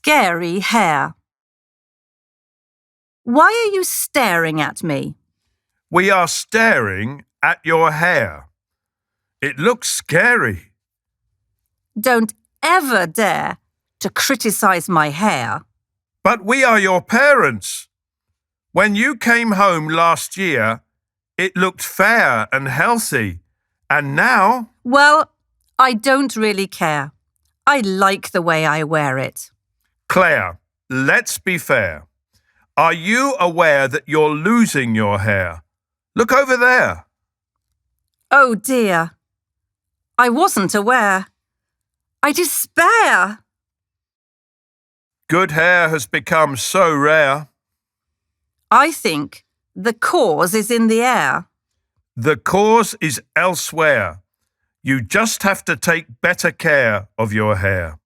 scary hair. Why are you staring at me? We are staring at your hair. It looks scary. Don't ever dare to criticize my hair. But we are your parents. When you came home last year, it looked fair and healthy. And now? Well, I don't really care. I like the way I wear it. Claire, let's be fair. Are you aware that you're losing your hair? Look over there. Oh dear. I wasn't aware. I despair. Good hair has become so rare. I think the cause is in the air. The cause is elsewhere. You just have to take better care of your hair.